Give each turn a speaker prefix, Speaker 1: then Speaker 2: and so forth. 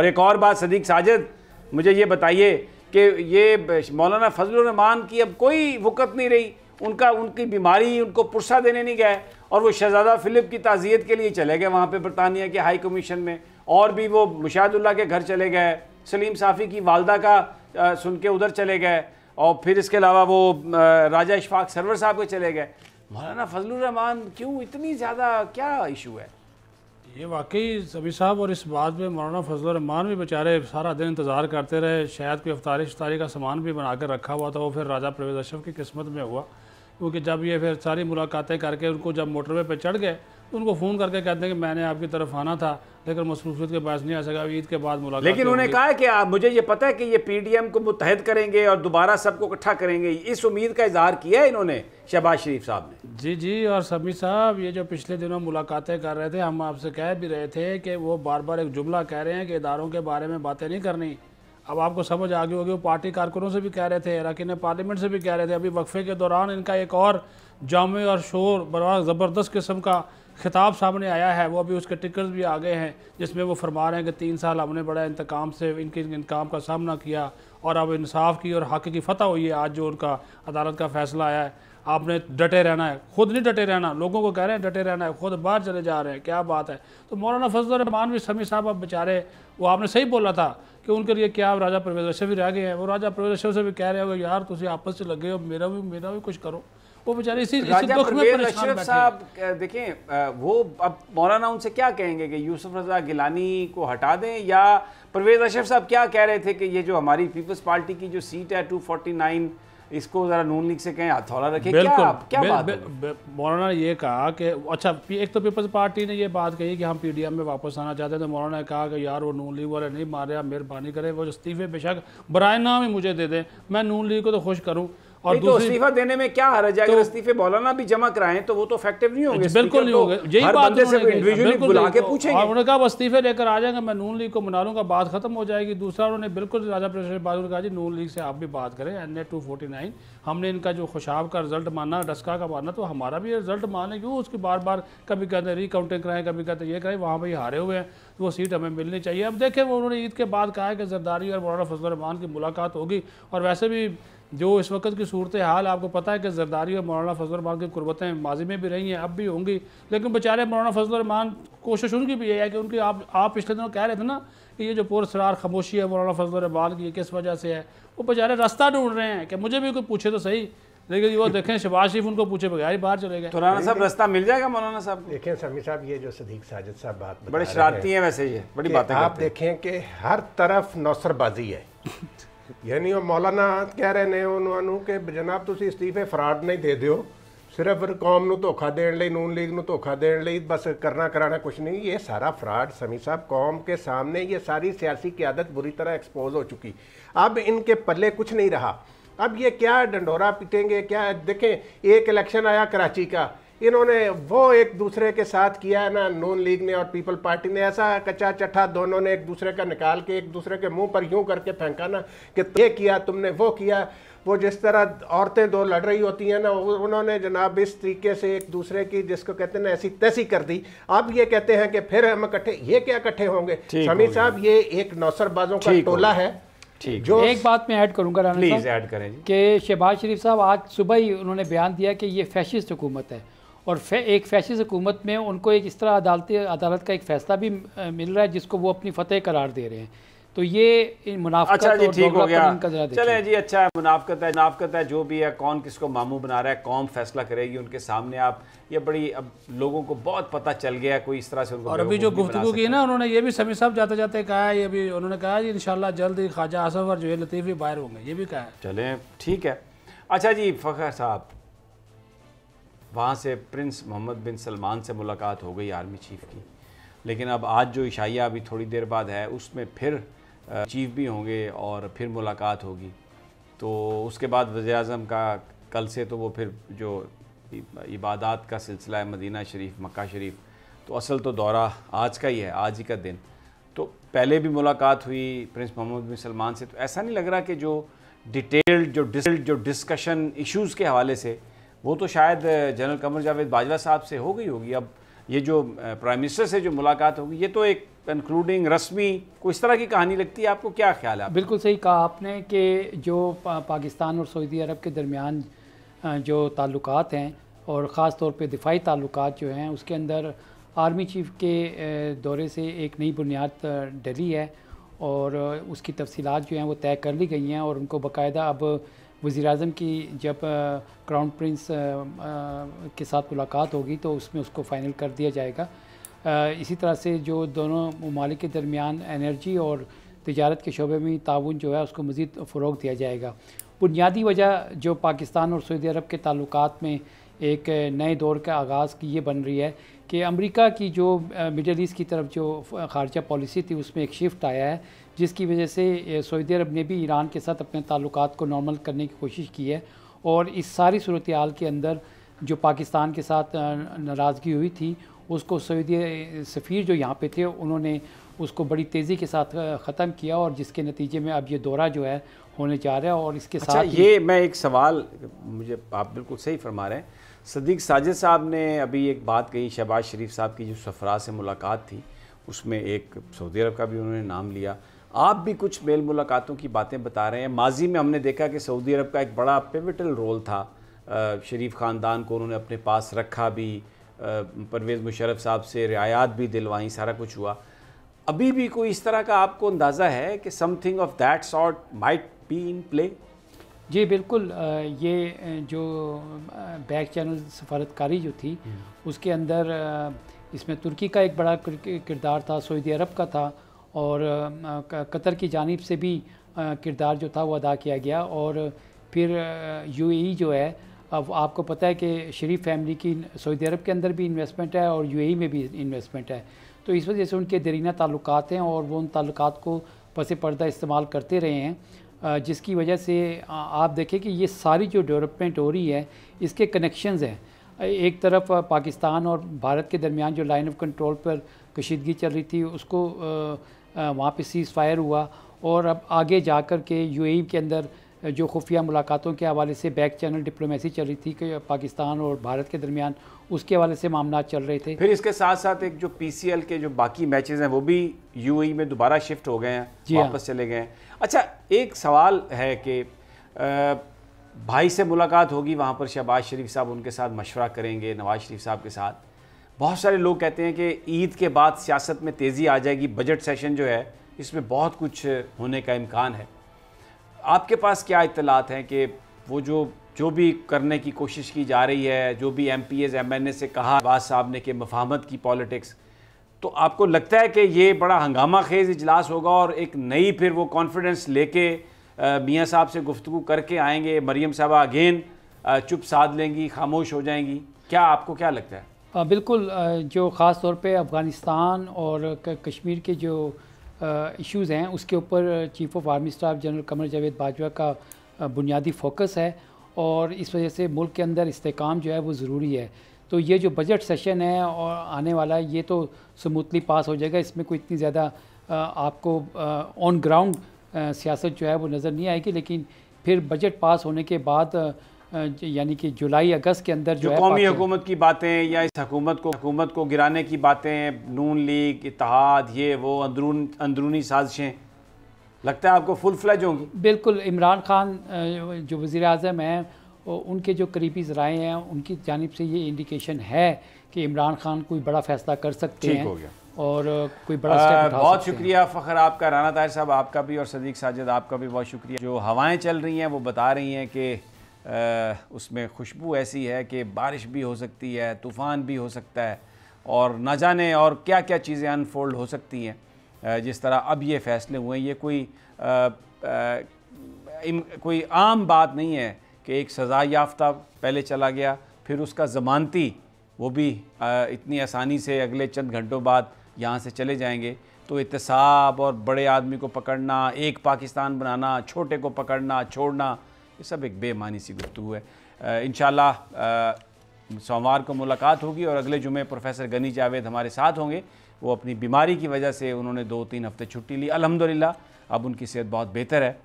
Speaker 1: और एक और बात सदीक साजिद, मुझे ये बताइए कि ये मौलाना फजलुर रहमान की अब कोई वक़्त नहीं रही, उनकी बीमारी उनको पुरसा देने नहीं गए और वो शहजादा फिलिप की ताज़ियत के लिए चले गए वहाँ पे बरतानिया के हाई कमीशन में, और भी वो मुशाहिदुल्लाह के घर चले गए, सलीम साफ़ी की वालदा का सुन के उधर चले गए, और फिर इसके अलावा वो राजा इशफाक सरवर साहब के चले गए। मौलाना फजलुर रहमान क्यों इतनी ज़्यादा, क्या इशू है?
Speaker 2: ये वाकई सभी साहब, और इस बात पे मौलाना फजलुर रहमान भी बेचारे सारा दिन इंतज़ार करते रहे, शायद कोई अफ्तारी का सामान भी बना कर रखा हुआ था, वो फिर राजा परवेज़ अशरफ की किस्मत में हुआ, क्योंकि जब ये फिर सारी मुलाकातें करके उनको जब मोटरवे पे चढ़ गए तो उनको फ़ोन करके कहते हैं कि मैंने आपकी तरफ आना था लेकिन मसरूफियत के पास नहीं आ सका, ईद के बाद मुलाकात।
Speaker 1: लेकिन उन्होंने कहा है कि मुझे ये पता है कि ये पीडीएम को मुत्तहद करेंगे और दोबारा सबको इकट्ठा करेंगे, इस उम्मीद का इजहार किया है इन्होंने शहबाज शरीफ साहब ने।
Speaker 2: जी जी, और समी साहब ये जो पिछले दिनों मुलाकातें कर रहे थे, हम आपसे कह भी रहे थे कि वो बार बार एक जुमला कह रहे हैं कि इदारों के बारे में बातें नहीं करनी। अब आपको समझ आ गई होगी, वो पार्टी कारकुनों से भी कह रहे थे, अरकान पार्लियामेंट से भी कह रहे थे। अभी वक्फे के दौरान इनका एक और जामे और शोर बड़ा ज़बरदस्त किस्म का खिताब सामने आया है, वो अभी उसके टिकर्स भी आ गए हैं, जिसमें वो फरमा रहे हैं कि 3 साल हमने बड़ा इंतकाम से इनके इंतकाम का सामना किया और अब इंसाफ की और हक़ की फतह हुई है। आज जो उनका अदालत का फैसला आया है, आपने डटे रहना है, खुद नहीं डटे रहना, लोगों को कह रहे हैं डटे रहना है, खुद बाहर चले जा रहे हैं, क्या बात है। तो मौलाना फजलुर रहमान भी समी साहब अब बेचारे, वो आपने सही बोला था कि उनके लिए क्या राजा परवेज़ अशरफ भी रह गए हैं, वो राजा परवेज़ अशरफ से भी कह रहे हो यार तुम आपस से लगे हो, मेरा भी कुछ करो। वो बेचारे इसी दुख में परेशान बैठे
Speaker 1: साहब देखें, वो अब मौलाना उनसे क्या कहेंगे कि यूसुफ रजा गिलानी को हटा दें, या परवेज़ अशरफ साहब क्या कह रहे थे कि ये जो हमारी पीपल्स पार्टी की जो सीट है 249, इसको ज़रा नून लीग से कहें हथौड़ा रखें। क्या बात?
Speaker 2: मौलाना ने ये कहा कि अच्छा, एक तो पीपल्स पार्टी ने ये बात कही कि हम पीडीएम में वापस आना चाहते हैं, तो मौलाना ने कहा कि यार वो नून लीग वाले नहीं मारे, मेहरबानी करें वो इस्तीफे बेशक बराए नाम ही मुझे दे दें, मैं नून लीग को तो खुश करूँ।
Speaker 1: और तो इस्तीफा देने में क्या हर्ज है? अगर इस्तीफे मौलाना भी जमा कराएं तो वो तो इफेक्टिव नहीं होंगे।
Speaker 2: बिल्कुल नहीं होंगे, यही बात
Speaker 1: इंडिविजुअली बुला के पूछेंगे।
Speaker 2: और उन्होंने कहा इस्तीफे लेकर आ जाएंगे, मैं नून लीग को मना लूंगा, बात खत्म हो जाएगी। दूसरा उन्होंने बिल्कुल राजा प्रेसिडेंट बाजू ने कहा जी नून लीग से आप भी बात करें, NA 249 हमने इनका जो खुशाब का रिजल्ट माना, डस्का का माना, तो हमारा भी रिजल्ट माने, क्यों उसकी बार बार कभी कहते हैं रिकाउंटिंग कराएं, कभी कहते हैं ये कराएं, वहाँ पर हारे हुए हैं तो वो सीट हमें मिलनी चाहिए। अब देखें, वो उन्होंने ईद के बाद कहा है कि जरदारी और मौलाना फजलुर रहमान की मुलाकात होगी, और वैसे भी जो इस वक्त की सूरत हाल आपको पता है कि जरदारी और मौलाना फजलुर रहमान की कुर्बतें माजी में भी रही हैं, अब भी होंगी, लेकिन बेचारे मौलाना फजलुर रहमान कोशिश उनकी भी यही है कि उनकी आप पिछले दिनों कह रहे थे ना कि ये जो पुरसरार खामोशी है मौलाना फजलुर रहमान की किस वजह से है, वो बेचारे रास्ता ढूंढ रहे हैं कि मुझे भी कोई पूछे तो सही, लेकिन वो देखें शहबाज शरीफ उनको पूछे बगैर ही बाहर चले गए।
Speaker 1: तो राना साहब रास्ता मिल जाएगा मौलाना साहब को?
Speaker 3: देखें समी साहब, ये जो सदीक साजिद साहब बात
Speaker 1: बड़े शरारती हैं वैसे, ये बड़ी बातें
Speaker 3: आप देखें कि हर तरफ नौसरबाजी है। यानी वो मौलाना कह रहे ने उन्होंने कि जनाब तुसी इस्तीफे फराड नहीं दे दियो, सिर्फ कौम नूं धोखा देने लई, नून लीग नूं धोखा देने लई बस करना कराना कुछ नहीं। ये सारा फ्रॉड समी साहब कौम के सामने, ये सारी सियासी क़यादत बुरी तरह एक्सपोज हो चुकी। अब इनके पल्ले कुछ नहीं रहा। अब ये क्या डंडोरा पीटेंगे क्या? देखें, एक इलेक्शन आया कराची का, इन्होंने वो एक दूसरे के साथ किया है ना, नून लीग ने और पीपल पार्टी ने, ऐसा कच्चा चट्ठा दोनों ने एक दूसरे का निकाल के एक दूसरे के मुंह पर यूं करके फेंका ना कि ये किया तुमने, वो किया। वो जिस तरह औरतें दो लड़ रही होती हैं ना, उन्होंने जनाब इस तरीके से एक दूसरे की, जिसको कहते हैं ना, ऐसी तैसी कर दी। अब ये कहते हैं कि फिर हम इकट्ठे, ये क्या इकट्ठे होंगे? शमी साहब, ये एक नौसरबाजों का टोला है।
Speaker 4: जो एक बात मैं ऐड करूंगा राना
Speaker 1: प्लीज ऐड करें
Speaker 4: कि शहबाज शरीफ साहब आज सुबह ही उन्होंने बयान दिया कि ये फैशिस्ट हुकूमत है, और एक फैशिस्ट हुकूमत में उनको एक इस तरह अदालत का एक फ़ैसला भी मिल रहा है जिसको वो अपनी फतेह करार दे रहे हैं। तो ये मुनाफिकत,
Speaker 1: अच्छा जी, ठीक हो गया,
Speaker 4: चले
Speaker 1: जी, अच्छा मुनाफिकत है जो भी है, कौन किसको मामू बना रहा है, कौम फैसला करेगी उनके सामने। आप ये बड़ी, अब लोगों को बहुत पता चल गया, कोई इस तरह से उनको।
Speaker 2: और अभी जो गुफ्तगू की ना, उन्होंने ये भी समी साहब जाते जाते कहा है, ये भी उन्होंने कहा जी इंशाल्लाह जल्द ही ख्वाजा आसफ और जो है लतीफ़ भी बाहर होंगे, ये भी कहा है।
Speaker 1: चलें, ठीक है। अच्छा जी, फ़खर साहब, वहाँ से प्रिंस मोहम्मद बिन सलमान से मुलाकात हो गई आर्मी चीफ़ की, लेकिन अब आज जो इशाया अभी थोड़ी देर बाद है उसमें फिर चीफ़ भी होंगे और फिर मुलाकात होगी। तो उसके बाद वज़ीर-ए-आज़म का कल से तो वो फिर जो इबादत का सिलसिला है मदीना शरीफ, मक्का शरीफ, तो असल तो दौरा आज का ही है, आज ही का दिन। तो पहले भी मुलाकात हुई प्रिंस मोहम्मद बिन सलमान से, तो ऐसा नहीं लग रहा कि जो डिटेल्ड जो डिस्कशन इश्यूज़ के हवाले से, वो तो शायद जनरल कमर जावेद बाजवा साहब से हो गई होगी। अब ये जो प्राइम मिनिस्टर से जो मुलाकात होगी, ये तो एक कंक्लूडिंग रस्मी, कोई इस तरह की कहानी लगती है आपको? क्या ख्याल है?
Speaker 4: बिल्कुल सही कहा आपने कि जो पाकिस्तान और सऊदी अरब के दरमियान जो ताल्लुकात हैं और ख़ास तौर पे दिफाई ताल्लुकात जो हैं, उसके अंदर आर्मी चीफ़ के दौरे से एक नई बुनियाद डली है और उसकी तफसीलात जो हैं वो तय कर ली गई हैं और उनको बाकायदा अब वज़ीर-ए-आज़म की जब क्राउन प्रिंस के साथ मुलाकात होगी तो उसमें उसको फ़ाइनल कर दिया जाएगा। इसी तरह से जो दोनों ममालिक के दरमियान एनर्जी और तिजारत के शोबे में ताउन जो है उसको मज़ीद फ़रोग़ दिया जाएगा। बुनियादी वजह जो पाकिस्तान और सऊदी अरब के ताल्लुकात में एक नए दौर का आगाज़ की ये बन रही है कि अमेरिका की जो मिडल ईस्ट की तरफ जो ख़ारजा पॉलिसी थी उसमें एक शिफ्ट आया है, जिसकी वजह से सऊदी अरब ने भी ईरान के साथ अपने ताल्लुकात को नॉर्मल करने की कोशिश की है। और इस सारी सूरत हाल के अंदर जो पाकिस्तान के साथ नाराज़गी हुई थी उसको सऊदी सफ़ीर जो यहाँ पे थे उन्होंने उसको बड़ी तेज़ी के साथ ख़त्म किया और जिसके नतीजे में अब ये दौरा जो है होने जा रहा है। और इसके साथ
Speaker 1: ये मैं एक सवाल, मुझे आप बिल्कुल सही फरमा रहे हैं, सदीक साजिद साहब ने अभी एक बात कही, शहबाज शरीफ साहब की जो सफरा से मुलाकात थी उसमें एक सऊदी अरब का भी उन्होंने नाम लिया। आप भी कुछ मेल मुलाकातों की बातें बता रहे हैं। माजी में हमने देखा कि सऊदी अरब का एक बड़ा पिवटल रोल था, शरीफ ख़ानदान को उन्होंने अपने पास रखा भी, परवेज़ मुशर्रफ साहब से रियायत भी दिलवाई, सारा कुछ हुआ। अभी भी कोई इस तरह का आपको अंदाज़ा है कि something of that sort might be in play?
Speaker 4: जी बिल्कुल, ये जो बैक चैनल सफारतकारी जो थी उसके अंदर इसमें तुर्की का एक बड़ा किरदार था, सऊदी अरब का था और कतर की जानिब से भी किरदार जो था वो अदा किया गया। और फिर यूएई जो है, अब आपको पता है कि शरीफ फैमिली की सऊदी अरब के अंदर भी इन्वेस्टमेंट है और यूएई में भी इन्वेस्टमेंट है, तो इस वजह से उनके दरीना ताल्लुकात हैं और वो उन ताल्लुकात को पस पर्दा इस्तेमाल करते रहे हैं, जिसकी वजह से आप देखें कि ये सारी जो डेवलपमेंट हो रही है इसके कनेक्शंस हैं। एक तरफ पाकिस्तान और भारत के दरमियान जो लाइन ऑफ कंट्रोल पर कशीदगी चल रही थी उसको वहाँ पे सीज़ फायर हुआ और अब आगे जा कर के यूएई के अंदर जो खुफिया मुलाकातों के हवाले से बैक चैनल डिप्लोमेसी चल रही थी कि पाकिस्तान और भारत के दरमियान, उसके हवाले से मामला चल रहे थे।
Speaker 1: फिर इसके साथ साथ एक जो पीसीएल के जो बाकी मैचेस हैं वो भी यूएई में दोबारा शिफ्ट हो गए हैं, वापस चले गए हैं। अच्छा, एक सवाल है कि भाई से मुलाकात होगी वहाँ पर, शहबाज शरीफ साहब उनके साथ मशवरा करेंगे नवाज़ शरीफ साहब के साथ। बहुत सारे लोग कहते हैं कि ईद के बाद सियासत में तेज़ी आ जाएगी, बजट सेशन जो है इसमें बहुत कुछ होने का इम्कान है। आपके पास क्या इत्तलात हैं कि वो जो भी करने की कोशिश की जा रही है, जो भी MPs MNA से कहा शहबाज साहब ने कि मफाहमत की पॉलिटिक्स, तो आपको लगता है कि ये बड़ा हंगामा खेज़ इजलास होगा और एक नई फिर वो कॉन्फिडेंस लेके मियाँ साहब से गुफ्तगू करके आएंगे, मरियम साहबा अगेन चुप साध लेंगी, खामोश हो जाएंगी? क्या आपको क्या लगता है?
Speaker 4: बिल्कुल, जो ख़ास तौर पे अफ़गानिस्तान और कश्मीर के जो इश्यूज़ हैं उसके ऊपर chief of army staff general Qamar Javed Bajwa का बुनियादी फ़ोकस है और इस वजह से मुल्क के अंदर इस्तेकाम जो है वो ज़रूरी है। तो ये जो बजट सेशन है और आने वाला है ये तो स्मूथली पास हो जाएगा, इसमें कोई इतनी ज़्यादा आपको ऑन ग्राउंड सियासत जो है वो नज़र नहीं आएगी, लेकिन फिर बजट पास होने के बाद यानी कि जुलाई अगस्त के अंदर जो
Speaker 1: कौमी हुकूमत की बातें या इस हुकूमत को गिराने की बातें, नून लीग, इत्तेहाद, ये वो अंदरूनी साजिशें, लगता है आपको फुल फ्लेज होंगी?
Speaker 4: बिल्कुल, इमरान खान जो वज़ीर-ए-आज़म हैं उनके जो करीबी ज़राए हैं उनकी जानिब से ये इंडिकेशन है कि इमरान खान कोई बड़ा फ़ैसला कर सकते हैं और कोई बड़ा स्टेप उठा
Speaker 1: बहुत शुक्रिया फ़खर आपका, राना ताहिर साहब आपका भी और सदीक साजिद आपका भी बहुत शुक्रिया। जो हवाएं चल रही हैं वो बता रही हैं कि उसमें खुशबू ऐसी है कि बारिश भी हो सकती है, तूफ़ान भी हो सकता है और न जाने और क्या क्या चीज़ें अनफोल्ड हो सकती हैं। जिस तरह अब ये फ़ैसले हुए हैं, ये कोई आम बात नहीं है कि एक सज़ा याफ्ता पहले चला गया, फिर उसका ज़मानती वो भी इतनी आसानी से अगले चंद घंटों बाद यहाँ से चले जाएंगे। तो एहतसाब और बड़े आदमी को पकड़ना, एक पाकिस्तान बनाना, छोटे को पकड़ना छोड़ना, ये सब एक बेमानी सी गुफ्तगू है। इंशाअल्लाह सोमवार को मुलाकात होगी और अगले जुमे प्रोफेसर गनी जावेद हमारे साथ होंगे। वो अपनी बीमारी की वजह से उन्होंने 2-3 हफ्ते छुट्टी ली, अल्हम्दुलिल्लाह अब उनकी सेहत बहुत बेहतर है।